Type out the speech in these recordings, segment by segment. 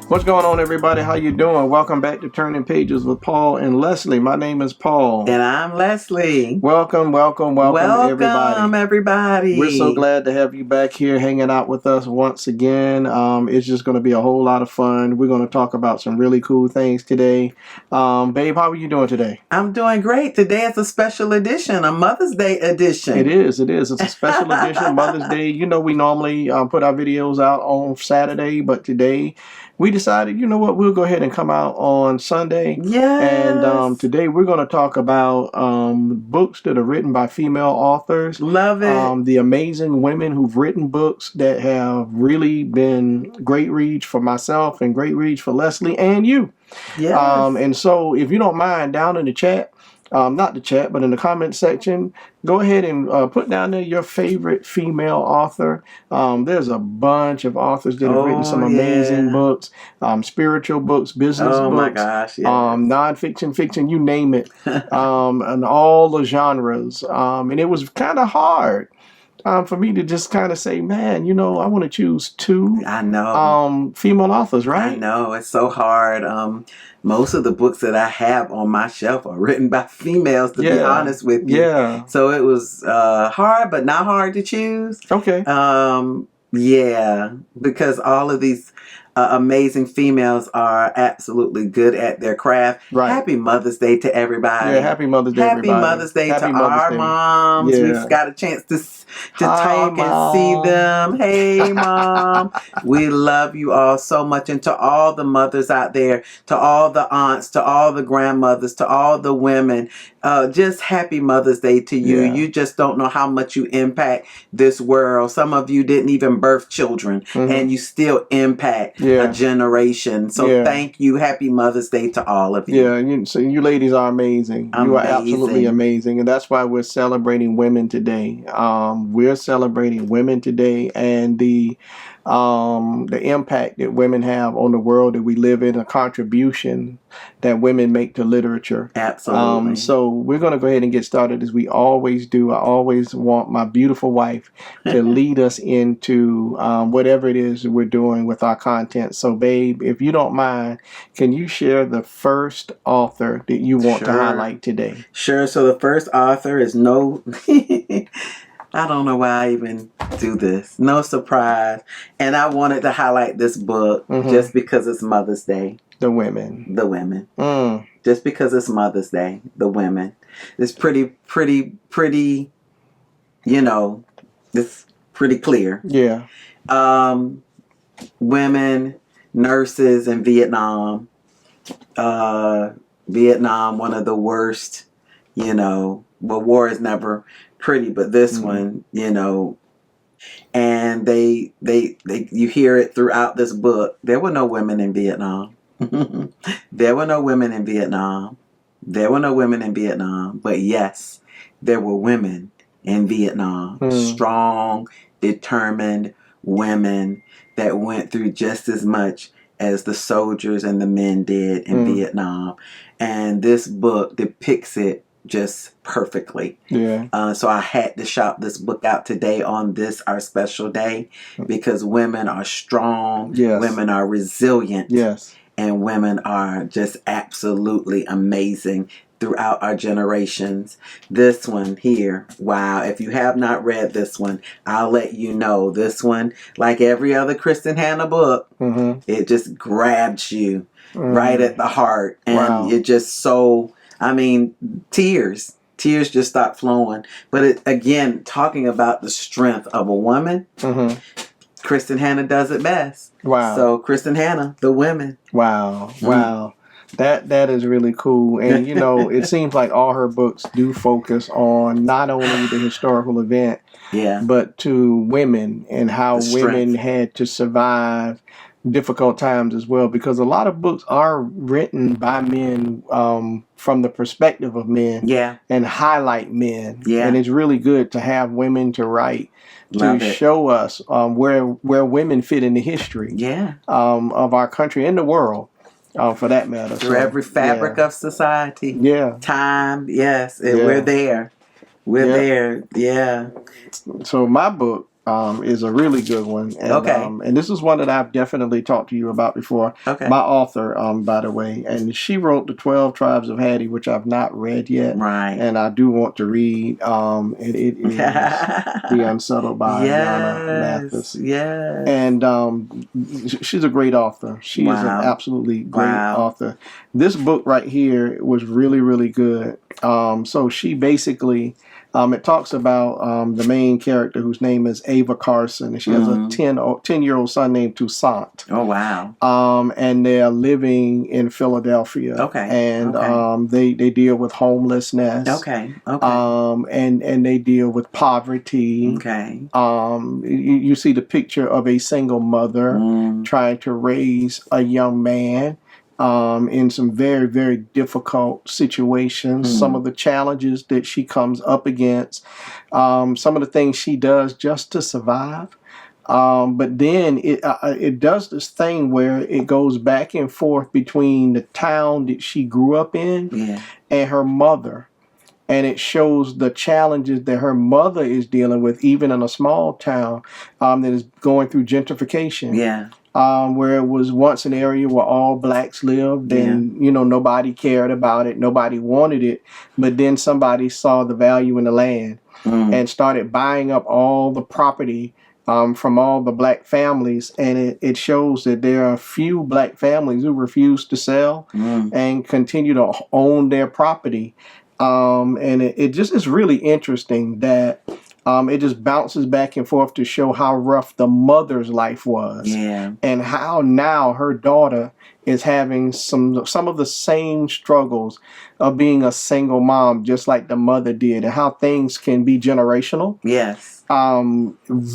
What's going on, everybody? How you doing? Welcome back to Turning Pages with Paul and Lesley. My name is Paul. And I'm Lesley. Welcome, everybody. We're so glad to have you back here hanging out with us once again. It's just going to be a whole lot of fun. We're going to talk about some really cool things today. Babe, how are you doing today? I'm doing great. Today is a special edition, a Mother's Day edition. It is. It's a special edition, Mother's Day. You know, we normally put our videos out on Saturday, but today we decided, you know what, we'll go ahead and come out on Sunday. Yes. And today we're going to talk about books that are written by female authors. Love it. The amazing women who've written books that have really been great reads for myself and great reads for Lesley and you. Yes. And so if you don't mind, down in the chat, not the chat, but in the comment section, go ahead and put down there your favorite female author. There's a bunch of authors that have written some amazing books, spiritual books, business books. Oh my gosh, yes. Nonfiction, fiction, you name it, and all the genres. And it was kind of hard for me to just kind of say, man, you know, I want to choose two. I know. Female authors, right? I know, it's so hard. Most of the books that I have on my shelf are written by females, to be honest with you. Yeah. So it was hard, but not hard to choose. Okay. Yeah, because all of these amazing females are absolutely good at their craft. Right. Happy Mother's Day to everybody. Yeah, happy Mother's Day, Happy everybody. Mother's Day Happy to Mother's our Day. moms. Yeah. We've got a chance to Hi, talk and see them. Hey, Mom. We love you all so much. And to all the mothers out there, to all the aunts, to all the grandmothers, to all the women, just happy Mother's Day to you. Yeah. You just don't know how much you impact this world. Some of you didn't even birth children, and you still impact a generation. So thank you. Happy Mother's Day to all of you. Yeah, so you ladies are amazing. You are absolutely amazing. And that's why we're celebrating women today. We're celebrating women today and the impact that women have on the world that we live in, a contribution that women make to literature. Absolutely. So we're going to go ahead and get started as we always do. I always want my beautiful wife to lead us into whatever it is that we're doing with our content. So babe, if you don't mind, can you share the first author that you want to highlight today? Sure. So the first author is I don't know why I even do this. No surprise. And I wanted to highlight this book just because it's Mother's Day. The women. Just because it's Mother's Day. The women. It's pretty, you know, it's pretty clear. Yeah. Women, nurses in Vietnam. Vietnam, one of the worst, you know, well, war is never pretty, but this one, you know, and they you hear it throughout this book. There were no women in Vietnam. There were no women in Vietnam. There were no women in Vietnam. But yes, there were women in Vietnam. Strong, determined women that went through just as much as the soldiers and the men did in Vietnam. And this book depicts it just perfectly. Yeah. So I had to shout this book out today on this, our special day, because women are strong. Yes. Women are resilient. Yes. And women are just absolutely amazing throughout our generations. This one here, wow. If you have not read this one, I'll let you know. This one, like every other Kristen Hannah book, it just grabs you right at the heart. And it just so, I mean, tears just stop flowing. But it, again, talking about the strength of a woman, Kristen Hannah does it best. Wow. So Kristen Hannah, the women. Wow. Wow. That is really cool. And, you know, it seems like all her books do focus on not only the historical event, but to women and how women had to survive difficult times as well, because a lot of books are written by men from the perspective of men and highlight men. And it's really good to have women to write to show us where women fit in the history of our country and the world. For that matter. Through every fabric of society. Time, we're there. We're there. Yeah. So my book is a really good one. And, and this is one that I've definitely talked to you about before. Okay. My author, by the way, and she wrote the 12 Tribes of Hattie, which I've not read yet. Right. And I do want to read. It is The Unsettled by Yana Mathis. Yes. And she's a great author. She is an absolutely great author. This book right here was really, really good. So she basically... it talks about the main character whose name is Ava Carson, and she has a 10-year-old son named Toussaint. Oh, wow. And they're living in Philadelphia. Okay. And they deal with homelessness. Okay. And they deal with poverty. Okay. You see the picture of a single mother trying to raise a young man. In some very, very difficult situations, some of the challenges that she comes up against, some of the things she does just to survive. But then it does this thing where it goes back and forth between the town that she grew up in and her mother. And it shows the challenges that her mother is dealing with, even in a small town that is going through gentrification. Yeah. Where it was once an area where all blacks lived and, nobody cared about it. Nobody wanted it. But then somebody saw the value in the land and started buying up all the property from all the black families. And it shows that there are a few black families who refuse to sell and continue to own their property. And it just is really interesting that it just bounces back and forth to show how rough the mother's life was. Yeah. And how now her daughter is having some of the same struggles of being a single mom, just like the mother did, and how things can be generational. Yes.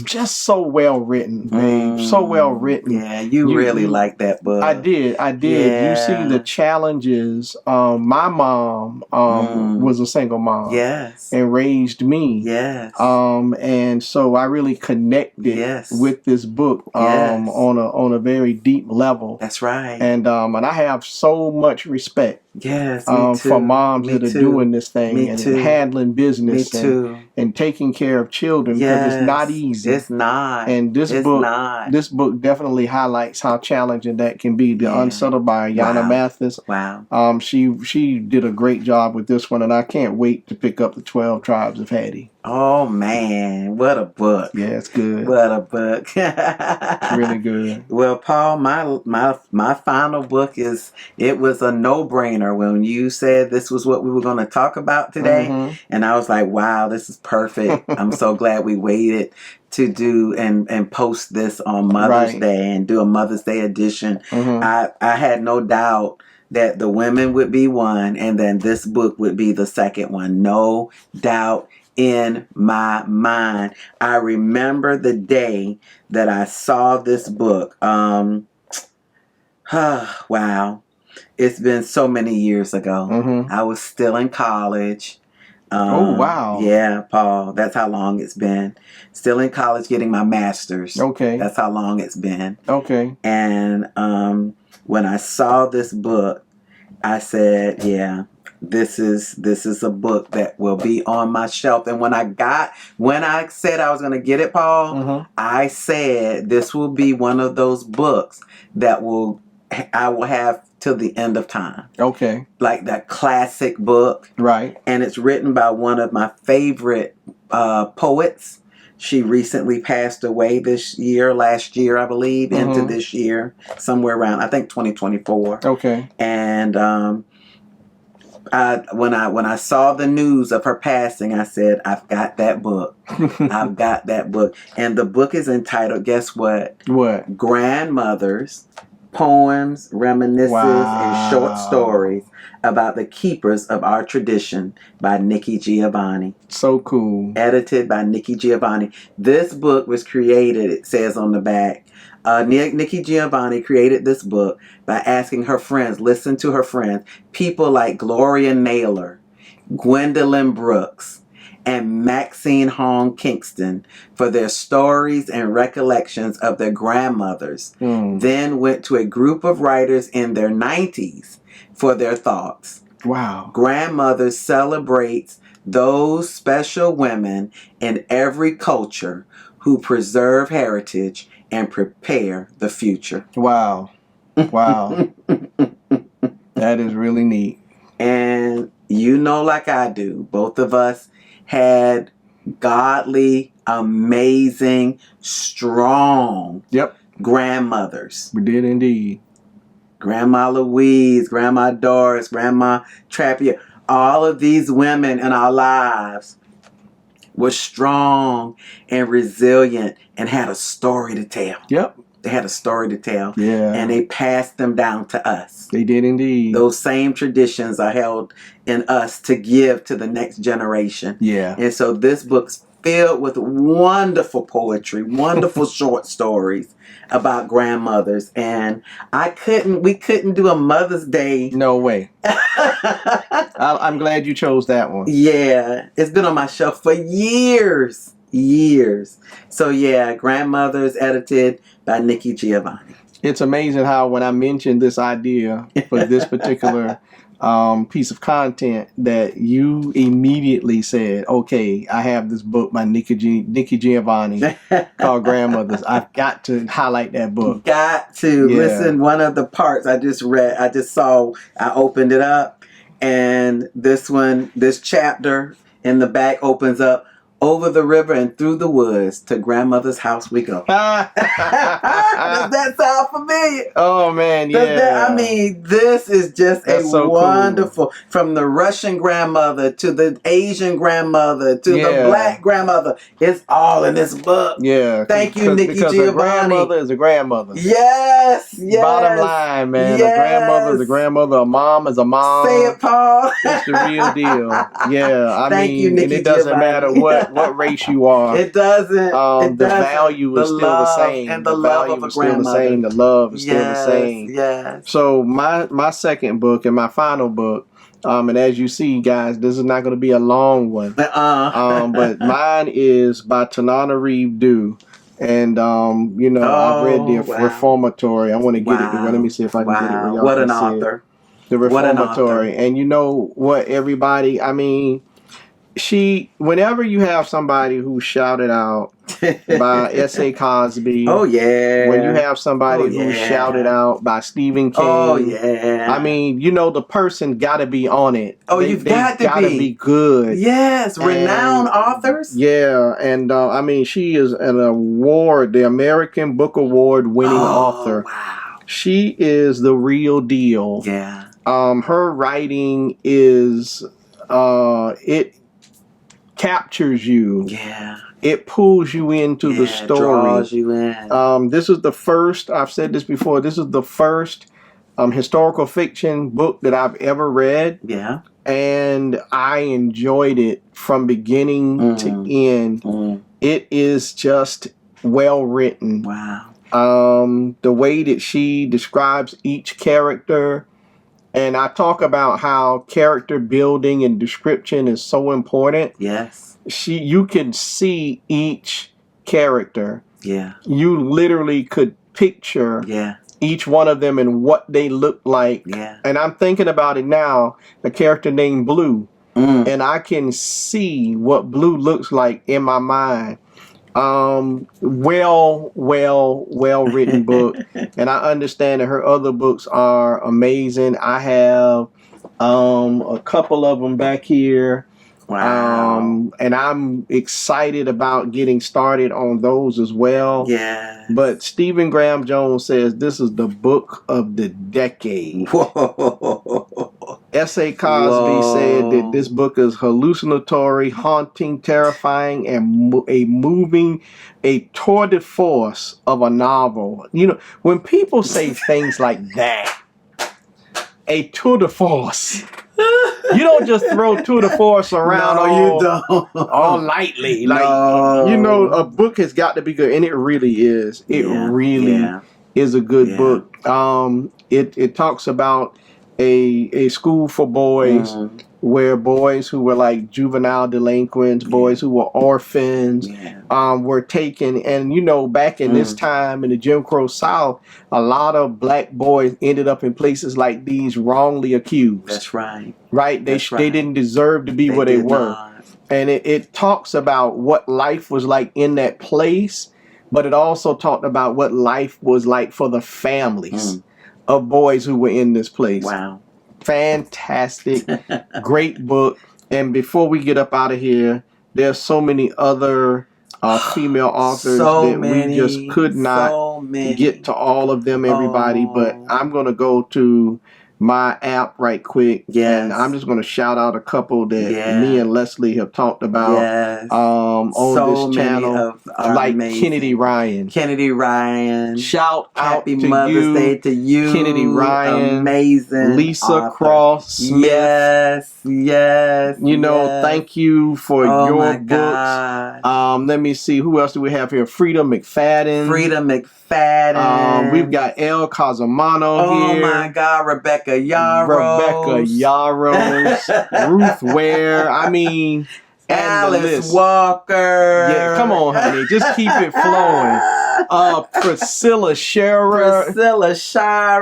Just so well written, babe. So well written. Yeah, you really like that book. I did. Yeah. You see the challenges. My mom was a single mom. Yes. And raised me. Yes. And so I really connected with this book on a very deep level. That's right. And I have so much respect. Yes, for moms that are doing this thing and handling business and taking care of children, because it's not easy. It's not. And this book definitely highlights how challenging that can be. The Unsettled by Yana Mathis. Wow. She did a great job with this one, and I can't wait to pick up the 12 Tribes of Hattie. Oh man, what a book! Yeah, it's good. What a book! It's really good. Well, Paul, my final book was a no-brainer when you said this was what we were going to talk about today, and I was like, wow, this is perfect. I'm so glad we waited to do and post this on Mother's Day and do a Mother's Day edition. I had no doubt that the women would be one, and then this book would be the second one. No doubt in my mind. I remember the day that I saw this book. Wow. It's been so many years ago. I was still in college. Oh, wow. Yeah, Paul. That's how long it's been. Still in college getting my master's. Okay. That's how long it's been. Okay. And when I saw this book, I said, yeah, this is a book that will be on my shelf. And when I said I was going to get it, Paul, I said this will be one of those books that I will have till the end of time. Okay. Like that classic book. Right. And it's written by one of my favorite poets. She recently passed away last year, I believe, into this year, somewhere around, I think 2024. Okay. And when I saw the news of her passing, I said, I've got that book. I've got that book. And the book is entitled, guess what? What? Grandmothers, Poems, Reminiscences, and Short Stories About the Keepers of Our Tradition by Nikki Giovani. So cool. Edited by Nikki Giovani. This book was created, it says on the back, Nikki Giovani created this book by asking her friends, listen to her friends, people like Gloria Naylor, Gwendolyn Brooks, and Maxine Hong Kingston for their stories and recollections of their grandmothers. Then went to a group of writers in their 90s for their thoughts. Wow. Grandmothers celebrates those special women in every culture who preserve heritage and prepare the future. Wow. Wow. That is really neat. And you know, like I do, both of us had godly, amazing, strong grandmothers. We did indeed. Grandma Louise, Grandma Doris, Grandma Trappier. All of these women in our lives were strong and resilient and had a story to tell. Yep. They had a story to tell. Yeah. And they passed them down to us. They did indeed. Those same traditions are held in us to give to the next generation. Yeah. And so this book's filled with wonderful poetry, wonderful short stories about grandmothers. And we couldn't do a Mother's Day. No way. I'm glad you chose that one. Yeah. It's been on my shelf for years. So yeah, Grandmothers, edited by Nikki Giovani. It's amazing how when I mentioned this idea for this particular piece of content that you immediately said, okay, I have this book by Nikki Giovani called Grandmothers. I've got to highlight that book. Got to. Yeah. Listen, one of the parts I opened it up, and this chapter in the back opens up. Over the river and through the woods to grandmother's house we go. Does that sound familiar? Oh man, yeah. This is just wonderful. Cool. From the Russian grandmother to the Asian grandmother to the black grandmother. It's all in this book. Yeah. Thank you, Nikki Giovani. Because a grandmother is a grandmother. Yes. Bottom line, man. Yes. A grandmother is a grandmother. A mom is a mom. Say it, Paul. It's the real deal. Yeah. Thank you, Nikki and it doesn't matter what race you are. It doesn't. The value is still the same. And the love of a grandmother. The love is still the same. Yes. So my second book and my final book, and as you see, guys, this is not going to be a long one. But mine is by Tanana Reid. And I've read the Reformatory. I want to get it. Let me see if I can get it. What an author. The Reformatory. And you know what, everybody? Whenever you have somebody who's shouted out by S.A. Cosby. Oh, yeah. When you have somebody who's shouted out by Stephen King. Oh, yeah. The person got to be on it. Oh, you've got to be good. Yes, renowned authors. Yeah, and she is an award, the American Book Award winning author. Wow. She is the real deal. Yeah. Her writing is, it captures you. Yeah. It pulls you into the story. Draws you in. This is the first, I've said this before, this is the first historical fiction book that I've ever read. Yeah. And I enjoyed it from beginning to end. It is just well written. Wow. The way that she describes each character. And I talk about how character building and description is so important. Yes. You can see each character. Yeah. You literally could picture each one of them and what they look like. Yeah. And I'm thinking about it now, a character named Blue. And I can see what Blue looks like in my mind. Well written book. And I understand that her other books are amazing. I have a couple of them back here. Wow. And I'm excited about getting started on those as well. Yeah. But Stephen Graham Jones says this is the book of the decade. Whoa. S.A. Cosby said that this book is hallucinatory, haunting, terrifying, and a tour de force of a novel. When people say things like that, a tour de force. You don't just throw tour de force around all lightly. A book has got to be good, and it really is. It really is a good book. It talks about a school for boys where boys who were like juvenile delinquents, boys who were orphans, were taken. And, back in this time in the Jim Crow South, a lot of black boys ended up in places like these wrongly accused. That's right. Right? They didn't deserve to be where they were. And it talks about what life was like in that place, but it also talked about what life was like for the families of boys who were in this place. Wow. Fantastic. Great book. And before we get up out of here, there's so many other female authors we just could not get to all of them, everybody. But I'm going to go to my app right quick. And I'm just going to shout out a couple that me and Lesley have talked about on this channel, like Kennedy Ryan. Shout out Happy Mother's Day to you. Kennedy Ryan. Amazing. Lisa Cross Smith. Yes. You know, thank you for your books. Let me see, who else do we have here? Frida McFadden. We've got Elle Casamano here. Oh my God, Rebecca Yarros. Ruth Ware. I mean, Alice Walker. Yeah, come on, honey. Just keep it flowing. Priscilla Shirer. Michelle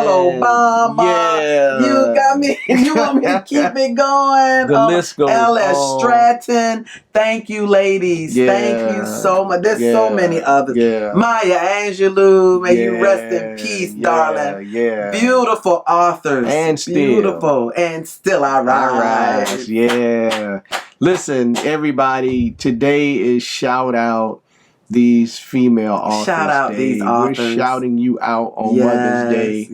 Obama. Yeah. You got me. You want me to keep it going? The list goes L.S. on. Stratton. Thank you, ladies. Yeah. Thank you so much. There's so many others. Yeah. Maya Angelou. May you rest in peace, darling. Yeah. Beautiful authors. And still. Beautiful. And still I rise. Yeah. Listen, everybody, today is shout out these female authors. Shout out these authors. We're shouting you out on Mother's Day.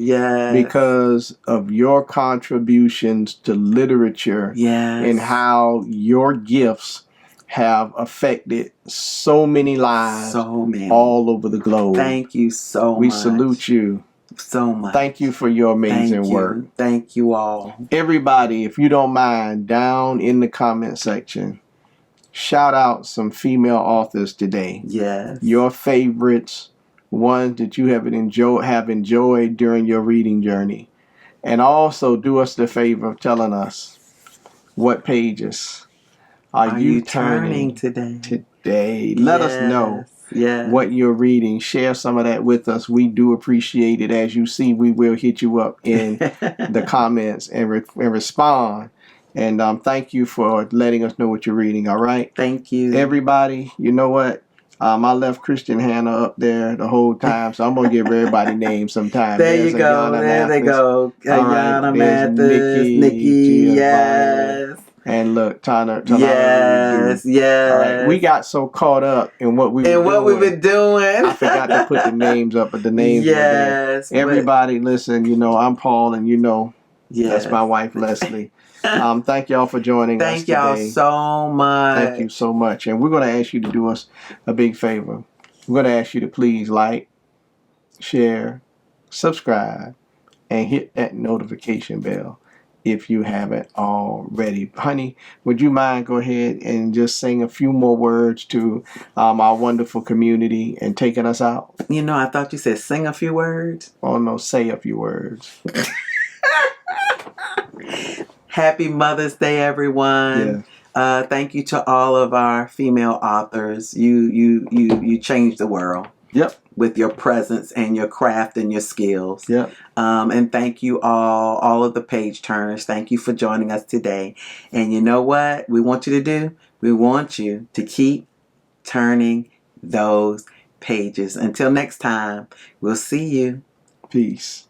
Because of your contributions to literature and how your gifts have affected so many lives all over the globe. Thank you so much. We salute you. So much. Thank you for your amazing work. Thank you all. Everybody, if you don't mind, down in the comment section, shout out some female authors today. Yes. Your favorites, ones that you have enjoyed during your reading journey. And also do us the favor of telling us what pages are you turning today. Let us know what you're reading. Share some of that with us. We do appreciate it. As you see, we will hit you up in the comments and respond. And thank you for letting us know what you're reading. All right. Thank you. Everybody, you know what? I left Kristen Hannah up there the whole time, so I'm going to give everybody names sometime. There you go. There they go. Ayana Mathis, Nikki, yes. And look, Tanana Reid. Yes. All right. We got so caught up in what we've been doing. I forgot to put the names up, but the names were there. Everybody, listen, you know, I'm Paul, and you know, that's my wife, Lesley. Thank y'all for joining us today. Thank y'all so much. Thank you so much. And we're going to ask you to do us a big favor. We're going to ask you to please like, share, subscribe, and hit that notification bell if you haven't already. Honey, would you mind go ahead and just sing a few more words to our wonderful community and taking us out? You know, I thought you said sing a few words. Oh, no, say a few words. Happy Mother's Day, everyone. Yeah. Thank you to all of our female authors. You changed the world. Yep. With your presence and your craft and your skills. Yep. And thank you all of the page turners. Thank you for joining us today. And you know what we want you to do? We want you to keep turning those pages. Until next time, we'll see you. Peace.